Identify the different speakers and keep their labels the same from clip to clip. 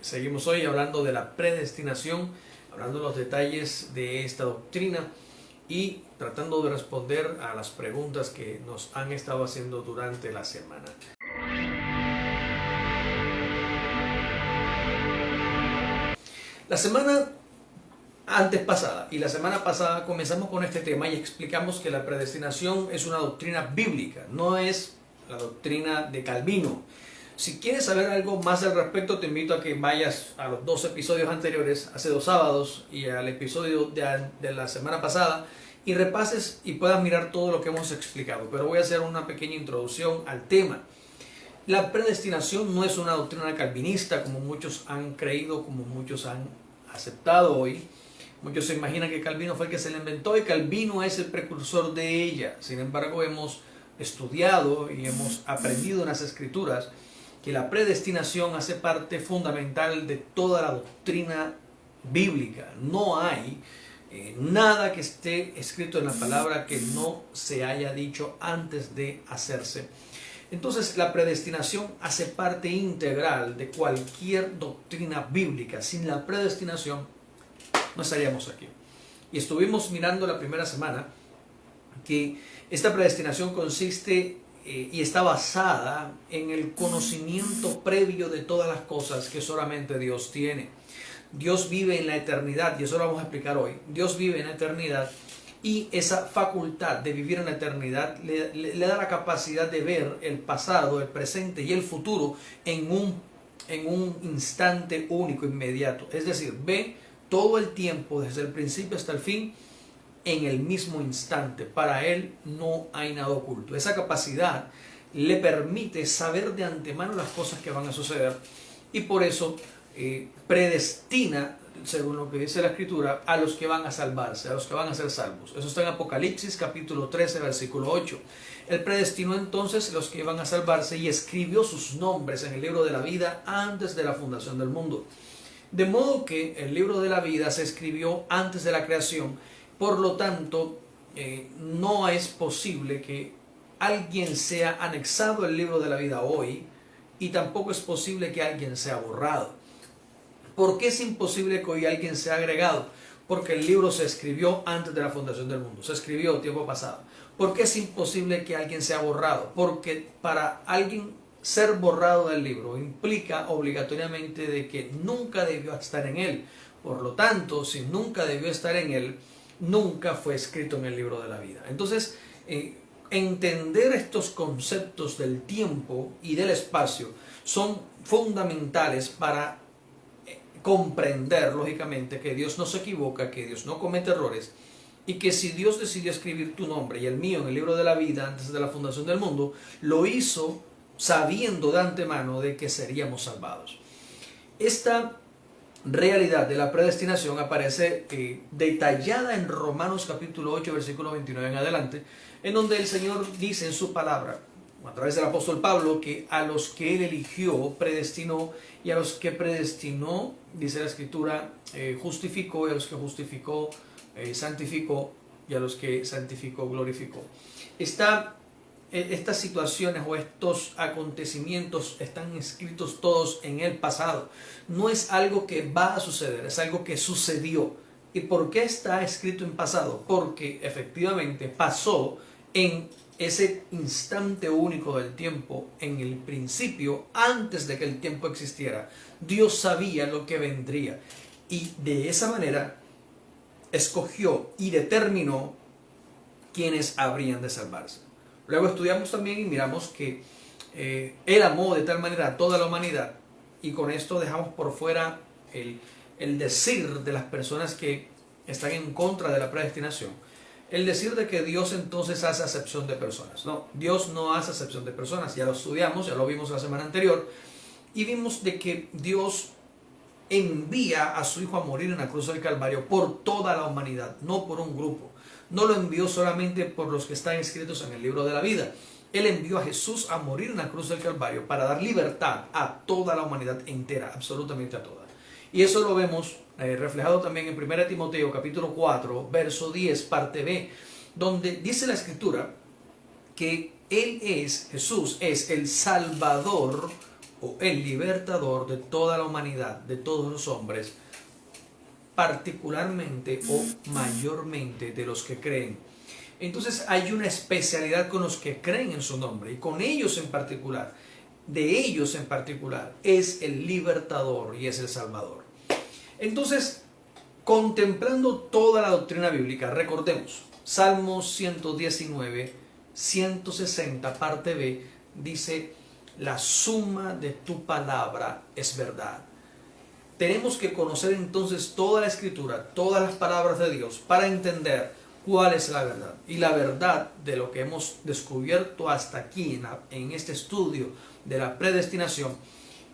Speaker 1: Seguimos hoy hablando de la predestinación, hablando de los detalles de esta doctrina y tratando de responder a las preguntas que nos han estado haciendo durante la semana. La semana antes pasada y la semana pasada comenzamos con este tema y explicamos que la predestinación es una doctrina bíblica, no es la doctrina de Calvino. Si quieres saber algo más al respecto, te invito a que vayas a los 2 episodios anteriores, hace 2 sábados, y al episodio de la semana pasada, y repases y puedas mirar todo lo que hemos explicado. Pero voy a hacer una pequeña introducción al tema. La predestinación no es una doctrina calvinista, como muchos han creído, como muchos han aceptado hoy. Muchos se imaginan que Calvino fue el que se la inventó y Calvino es el precursor de ella. Sin embargo, hemos estudiado y hemos aprendido en las Escrituras que la predestinación hace parte fundamental de toda la doctrina bíblica. No hay nada que esté escrito en la palabra que no se haya dicho antes de hacerse. Entonces, la predestinación hace parte integral de cualquier doctrina bíblica. Sin la predestinación no estaríamos aquí. Y estuvimos mirando la primera semana que esta predestinación consiste y está basada en el conocimiento previo de todas las cosas que solamente Dios tiene. Dios vive en la eternidad, y eso lo vamos a explicar hoy. Dios vive en la eternidad y esa facultad de vivir en la eternidad le da la capacidad de ver el pasado, el presente y el futuro en un instante único, inmediato. Es decir, ve todo el tiempo, desde el principio hasta el fin, en el mismo instante. Para Él no hay nada oculto. Esa capacidad le permite saber de antemano las cosas que van a suceder y por eso predestina, según lo que dice la Escritura, a los que van a salvarse, a los que van a ser salvos. Eso está en Apocalipsis capítulo 13, versículo 8. Él predestinó entonces a los que iban a salvarse y escribió sus nombres en el libro de la vida antes de la fundación del mundo. De modo que el libro de la vida se escribió antes de la creación. Por lo tanto, no es posible que alguien sea anexado al libro de la vida hoy y tampoco es posible que alguien sea borrado. ¿Por qué es imposible que hoy alguien sea agregado? Porque el libro se escribió antes de la fundación del mundo, se escribió tiempo pasado. ¿Por qué es imposible que alguien sea borrado? Porque para alguien ser borrado del libro implica obligatoriamente de que nunca debió estar en él. Por lo tanto, si nunca debió estar en él, nunca fue escrito en el libro de la vida. Entonces, entender estos conceptos del tiempo y del espacio son fundamentales para comprender, lógicamente, que Dios no se equivoca, que Dios no comete errores y que si Dios decidió escribir tu nombre y el mío en el libro de la vida antes de la fundación del mundo, lo hizo sabiendo de antemano de que seríamos salvados. Esta realidad de la predestinación aparece detallada en Romanos capítulo 8, versículo 29 en adelante, en donde el Señor dice en su palabra, a través del apóstol Pablo, que a los que Él eligió, predestinó, y a los que predestinó, dice la Escritura, justificó, y a los que justificó, santificó, y a los que santificó, glorificó. Estas situaciones o estos acontecimientos están escritos todos en el pasado. No es algo que va a suceder, es algo que sucedió. ¿Y por qué está escrito en pasado? Porque efectivamente pasó en ese instante único del tiempo, en el principio, antes de que el tiempo existiera. Dios sabía lo que vendría y de esa manera escogió y determinó quienes habrían de salvarse. Luego estudiamos también y miramos que Él amó de tal manera a toda la humanidad, y con esto dejamos por fuera el decir de las personas que están en contra de la predestinación. El decir de que Dios entonces hace acepción de personas. No, Dios no hace acepción de personas. Ya lo estudiamos, ya lo vimos la semana anterior, y vimos de que Dios envía a su Hijo a morir en la cruz del Calvario por toda la humanidad, no por un grupo. No lo envió solamente por los que están escritos en el libro de la vida. Él envió a Jesús a morir en la cruz del Calvario para dar libertad a toda la humanidad entera, absolutamente a toda. Y eso lo vemos reflejado también en 1 Timoteo capítulo 4, verso 10, parte B, donde dice la Escritura que Jesús es el Salvador o el libertador de toda la humanidad, de todos los hombres, particularmente o mayormente de los que creen. Entonces hay una especialidad con los que creen en su nombre y con ellos en particular. De ellos en particular es el libertador y es el salvador. Entonces, contemplando toda la doctrina bíblica, recordemos, Salmos 119, 160, parte B, dice: la suma de tu palabra es verdad. Tenemos que conocer entonces toda la escritura, todas las palabras de Dios, para entender cuál es la verdad. Y la verdad de lo que hemos descubierto hasta aquí en este estudio de la predestinación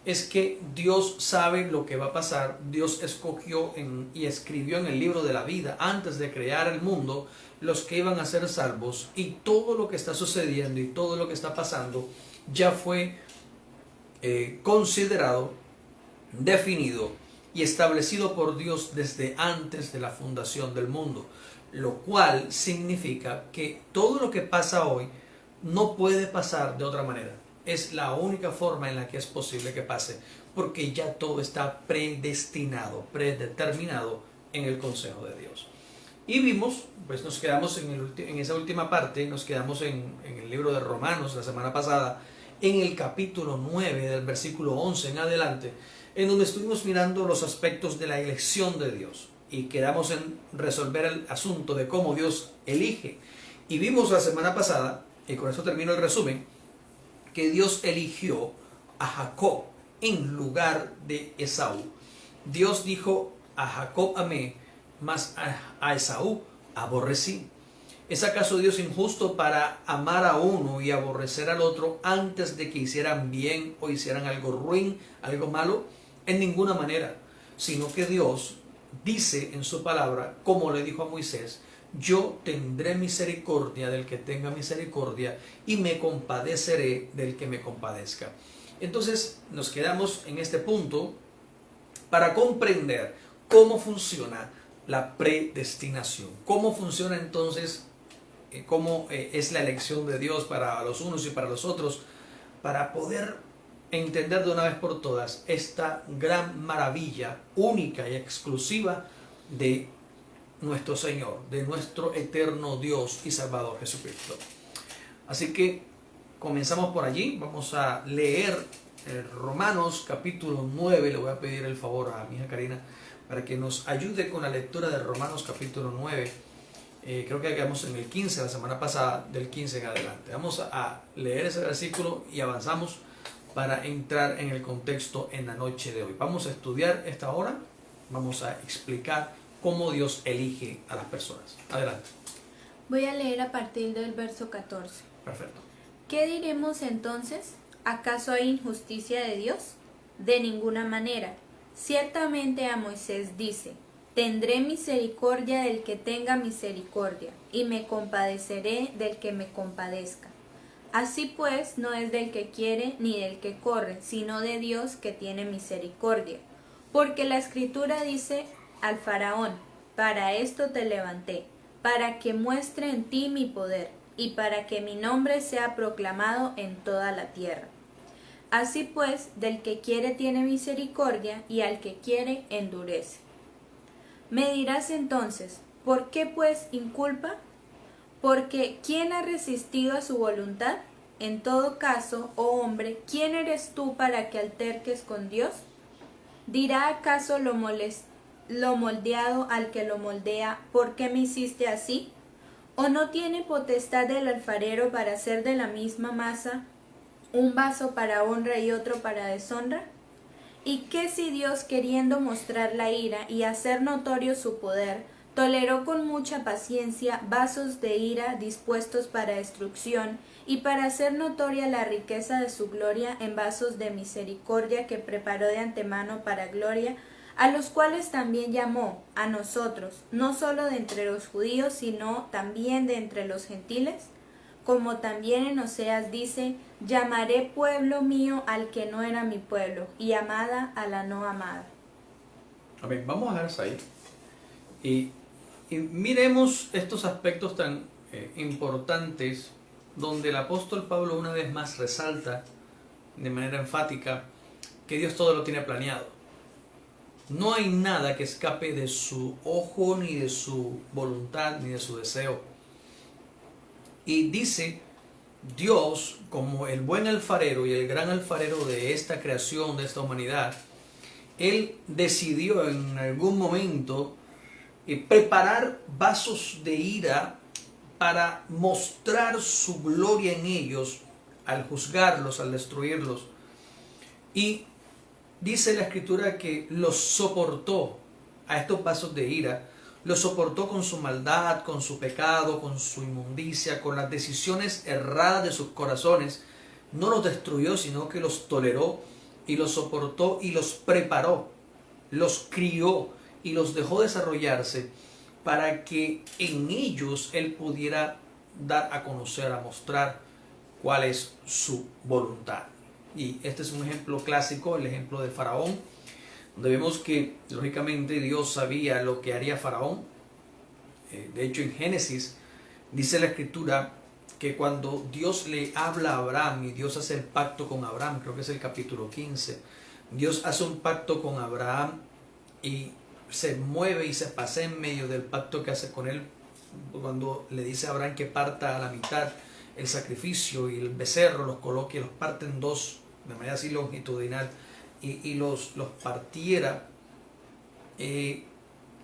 Speaker 1: es que Dios sabe lo que va a pasar. Dios escogió y escribió en el libro de la vida, antes de crear el mundo, los que iban a ser salvos, y todo lo que está sucediendo y todo lo que está pasando ya fue considerado, definido y establecido por Dios desde antes de la fundación del mundo, lo cual significa que todo lo que pasa hoy no puede pasar de otra manera. Es la única forma en la que es posible que pase, porque ya todo está predestinado, predeterminado en el consejo de Dios. Y vimos, pues nos quedamos en esa última parte, nos quedamos en el libro de Romanos la semana pasada, en el capítulo 9 del versículo 11 en adelante, en donde estuvimos mirando los aspectos de la elección de Dios y quedamos en resolver el asunto de cómo Dios elige. Y vimos la semana pasada, y con eso termino el resumen, que Dios eligió a Jacob en lugar de Esaú. Dios dijo: a Jacob amé, mas a Esaú aborrecí. ¿Es acaso Dios injusto para amar a uno y aborrecer al otro antes de que hicieran bien o hicieran algo ruin, algo malo? En ninguna manera, sino que Dios dice en su palabra, como le dijo a Moisés: yo tendré misericordia del que tenga misericordia y me compadeceré del que me compadezca. Entonces nos quedamos en este punto para comprender cómo funciona la predestinación, cómo funciona entonces, cómo es la elección de Dios para los unos y para los otros, para poder entender de una vez por todas esta gran maravilla única y exclusiva de nuestro Señor, de nuestro eterno Dios y Salvador Jesucristo. Así que comenzamos por allí. Vamos a leer Romanos capítulo 9. Le voy a pedir el favor a mi hija Karina para que nos ayude con la lectura de Romanos capítulo 9. Creo que quedamos en el 15 la semana pasada, del 15 en adelante. Vamos a leer ese versículo y avanzamos para entrar en el contexto en la noche de hoy. Vamos a estudiar esta hora, vamos a explicar cómo Dios elige a las personas. Adelante.
Speaker 2: Voy a leer a partir del verso 14.
Speaker 1: Perfecto.
Speaker 2: ¿Qué diremos entonces? ¿Acaso hay injusticia de Dios? De ninguna manera. Ciertamente a Moisés dice: tendré misericordia del que tenga misericordia, y me compadeceré del que me compadezca. Así pues, no es del que quiere ni del que corre, sino de Dios que tiene misericordia. Porque la Escritura dice al Faraón: para esto te levanté, para que muestre en ti mi poder, y para que mi nombre sea proclamado en toda la tierra. Así pues, del que quiere tiene misericordia, y al que quiere endurece. Me dirás entonces: ¿por qué pues inculpa? Porque ¿quién ha resistido a su voluntad? En todo caso, oh hombre, ¿quién eres tú para que alterques con Dios? ¿Dirá acaso lo moldeado al que lo moldea: ¿por qué me hiciste así? ¿O no tiene potestad el alfarero para hacer de la misma masa un vaso para honra y otro para deshonra? ¿Y qué si Dios, queriendo mostrar la ira y hacer notorio su poder, toleró con mucha paciencia vasos de ira dispuestos para destrucción, y para hacer notoria la riqueza de su gloria en vasos de misericordia que preparó de antemano para gloria, a los cuales también llamó a nosotros, no solo de entre los judíos, sino también de entre los gentiles? Como también en Oseas dice: llamaré pueblo mío al que no era mi pueblo, y amada a la no amada.
Speaker 1: Amén. Vamos a dejarse ahí. Y miremos estos aspectos tan importantes, donde el apóstol Pablo una vez más resalta de manera enfática que Dios todo lo tiene planeado. No hay nada que escape de su ojo, ni de su voluntad, ni de su deseo. Y dice Dios, como el buen alfarero y el gran alfarero de esta creación, de esta humanidad, Él decidió en algún momento preparar vasos de ira para mostrar su gloria en ellos al juzgarlos, al destruirlos. Y dice la Escritura que los soportó a estos vasos de ira, los soportó con su maldad, con su pecado, con su inmundicia, con las decisiones erradas de sus corazones. No los destruyó, sino que los toleró y los soportó y los preparó, los crió y los dejó desarrollarse para que en ellos Él pudiera dar a conocer, a mostrar cuál es su voluntad. Y este es un ejemplo clásico, el ejemplo de Faraón, donde vemos que lógicamente Dios sabía lo que haría Faraón. De hecho, en Génesis dice la Escritura que cuando Dios le habla a Abraham y Dios hace el pacto con Abraham, creo que es el capítulo 15, Dios hace un pacto con Abraham y se mueve y se pasea en medio del pacto que hace con él cuando le dice a Abraham que parta a la mitad el sacrificio y el becerro, los coloque, los parte en dos de manera así longitudinal y los partiera.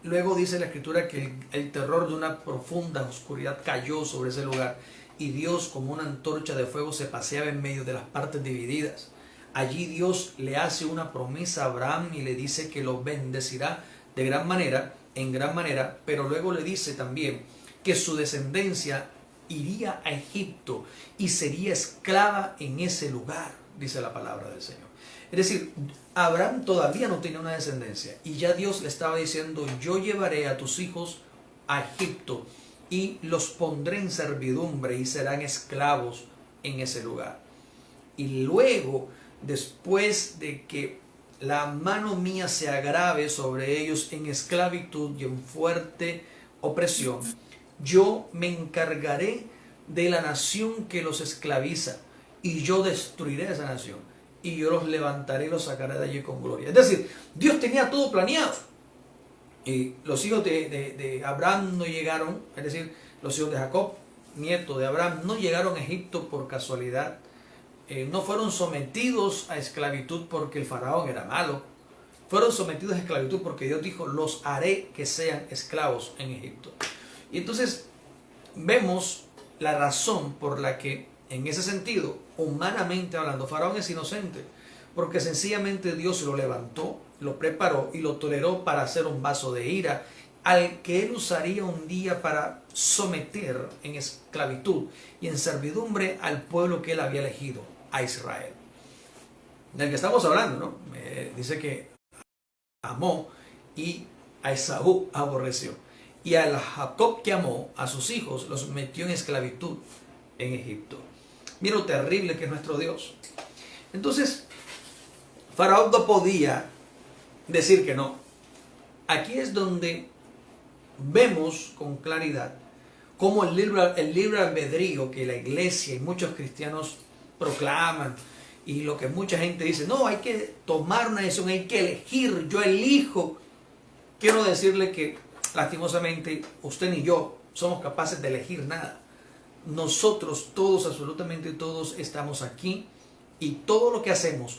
Speaker 1: Luego dice la Escritura que el terror de una profunda oscuridad cayó sobre ese lugar y Dios como una antorcha de fuego se paseaba en medio de las partes divididas. Allí Dios le hace una promesa a Abraham y le dice que lo bendecirá de gran manera, en gran manera, pero luego le dice también que su descendencia iría a Egipto y sería esclava en ese lugar, dice la palabra del Señor. Es decir, Abraham todavía no tenía una descendencia y ya Dios le estaba diciendo: yo llevaré a tus hijos a Egipto y los pondré en servidumbre y serán esclavos en ese lugar. Y luego, después de que la mano mía se agrave sobre ellos en esclavitud y en fuerte opresión, yo me encargaré de la nación que los esclaviza y yo destruiré esa nación y yo los levantaré y los sacaré de allí con gloria. Es decir, Dios tenía todo planeado. Y los hijos de Abraham no llegaron, es decir, los hijos de Jacob, nieto de Abraham, no llegaron a Egipto por casualidad. No fueron sometidos a esclavitud porque el faraón era malo. Fueron sometidos a esclavitud porque Dios dijo: los haré que sean esclavos en Egipto. Y entonces vemos la razón por la que, en ese sentido, humanamente hablando, Faraón es inocente, porque sencillamente Dios lo levantó, lo preparó y lo toleró para hacer un vaso de ira, al que él usaría un día para someter en esclavitud y en servidumbre al pueblo que él había elegido, a Israel. Del que estamos hablando, ¿no? Dice que amó y a Esaú aborreció. Y a Jacob, que amó a sus hijos, los metió en esclavitud en Egipto. Mira lo terrible que es nuestro Dios. Entonces, Faraón no podía decir que no. Aquí es donde vemos con claridad cómo el libre albedrío que la iglesia y muchos cristianos proclaman, y lo que mucha gente dice: no, hay que tomar una decisión, hay que elegir, yo elijo. Quiero decirle que lastimosamente usted ni yo somos capaces de elegir nada. Nosotros todos, absolutamente todos, estamos aquí y todo lo que hacemos